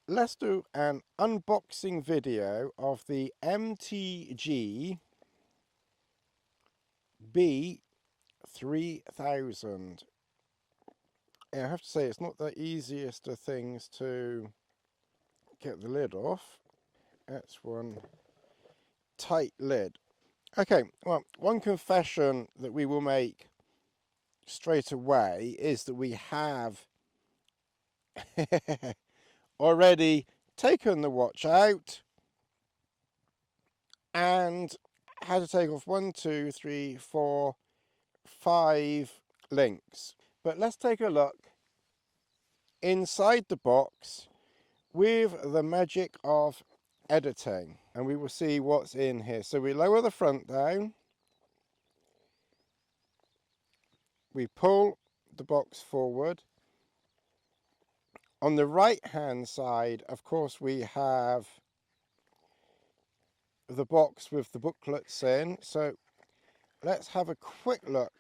let's do an unboxing video of the MT-G B3000. I have to say it's not the easiest of things to get the lid off. That's one tight lid. Okay, well, one confession that we will make straight away is that we have already taken the watch out and had to take off 1, 2, 3, 4, 5 links. But let's take a look inside the box with the magic of editing, and we will see what's in here. So we lower the front down, we pull the box forward. On the right hand side, of course, we have the box with the booklets in. So let's have a quick look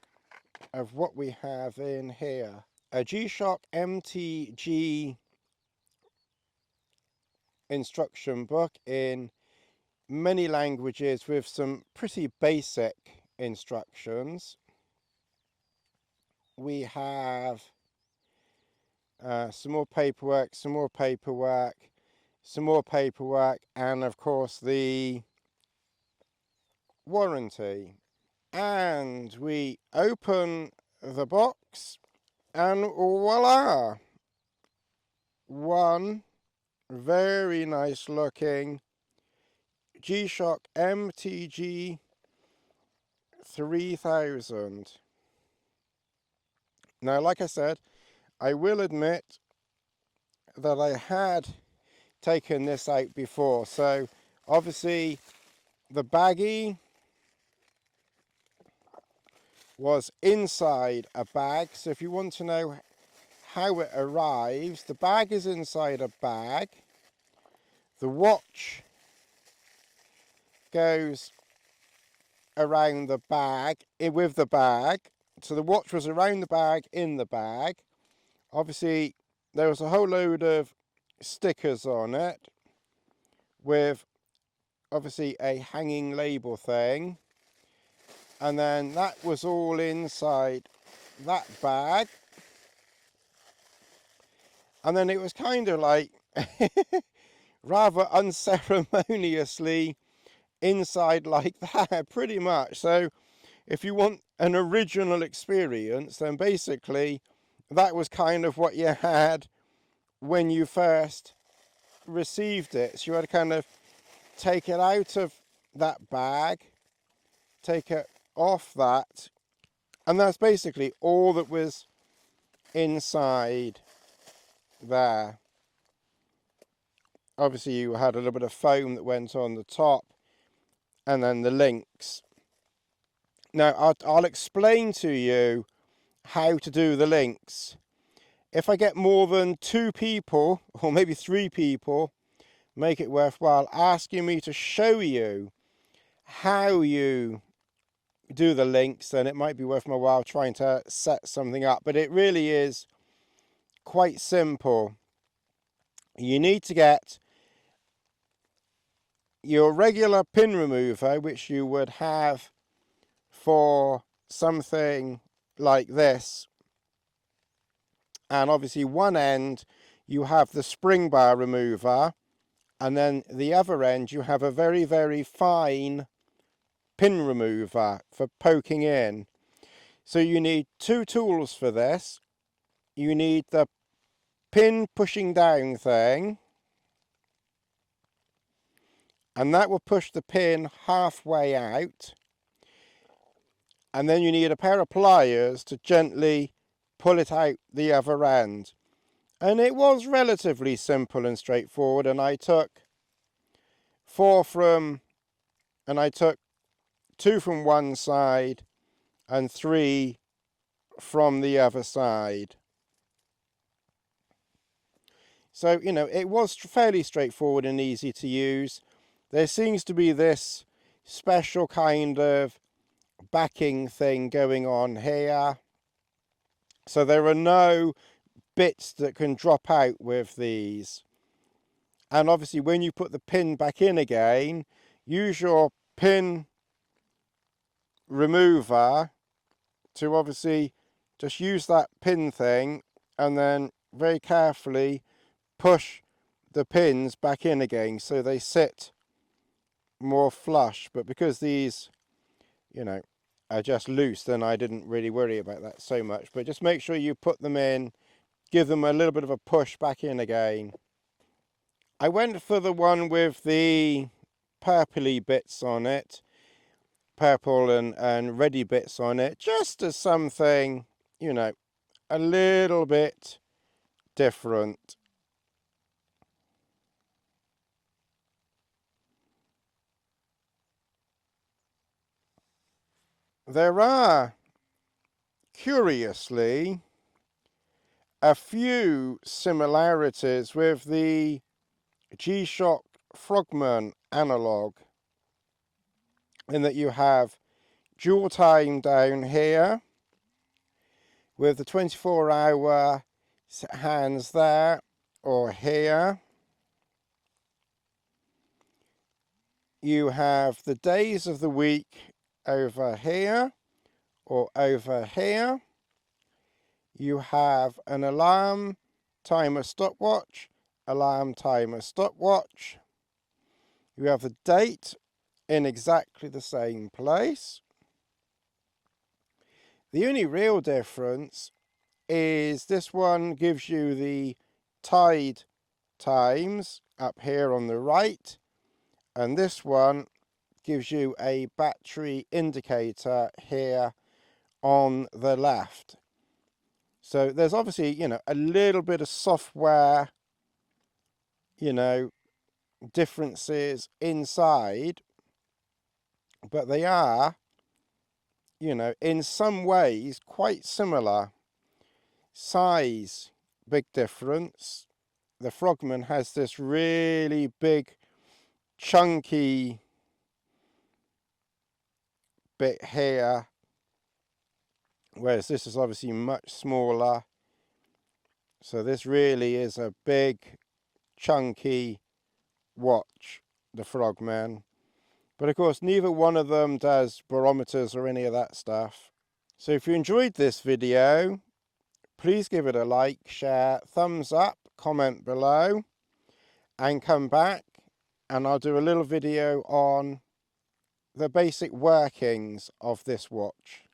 of what we have in here. A G-Shock MTG instruction book in many languages with some pretty basic instructions. We have some more paperwork, some more paperwork, some more paperwork, and of course the warranty. And we open the box and voila, one very nice looking G-Shock MTG 3000. Now, like I said, I will admit that I had taken this out before. So obviously the baggie was inside a bag. So if you want to know how it arrives, the bag is inside a bag. The watch goes around the bag with the bag. So the watch was around the bag, in the bag. Obviously there was a whole load of stickers on it with obviously a hanging label thing, and then that was all inside that bag. And then it was kind of like rather unceremoniously inside like that, pretty much. So if you want an original experience, then basically that was kind of what you had when you first received it. So you had to kind of take it out of that bag, take it off that, and that's basically all that was inside there. Obviously you had a little bit of foam that went on the top, and then the links. Now I'll explain to you how to do the links. If I get more than 2 people, or maybe 3 people, make it worthwhile asking me to show you how you do the links, then it might be worth my while trying to set something up. But it really is quite simple. You need to get your regular pin remover, which you would have for something like this, and obviously one end you have the spring bar remover, and then the other end you have a very, very fine pin remover for poking in. So you need 2 tools for this. You need the pin pushing down thing, and that will push the pin halfway out, and then you need a pair of pliers to gently pull it out the other end. And it was relatively simple and straightforward, and I took 2 from one side and 3 from the other side. So, you know, it was fairly straightforward and easy to use. There seems to be this special kind of backing thing going on here. So there are no bits that can drop out with these. And obviously when you put the pin back in again, use your pin remover to obviously just use that pin thing and then very carefully push the pins back in again so they sit more flush. But because these, you know, are just loose, then I didn't really worry about that so much. But just make sure you put them in, give them a little bit of a push back in again. I went for the one with the purpley bits on it, purple and reddy bits on it, just as something, you know, a little bit different. There are, curiously, a few similarities with the G-Shock Frogman analog, in that you have dual time down here with the 24-hour hands there or here. You have the days of the week over here or over here. You have an alarm, timer, stopwatch, alarm, timer, stopwatch. You have the date in exactly the same place. The only real difference is this one gives you the tide times up here on the right, and this one gives you a battery indicator here on the left. So there's obviously, you know, a little bit of software, you know, differences inside, but they are, you know, in some ways quite similar. Size, big difference. The Frogman has this really big, chunky bit here, whereas this is obviously much smaller. So this really is a big, chunky watch, the Frogman. But of course, neither one of them does barometers or any of that stuff. So if you enjoyed this video, please give it a like, share, thumbs up, comment below, and come back and I'll do a little video on the basic workings of this watch.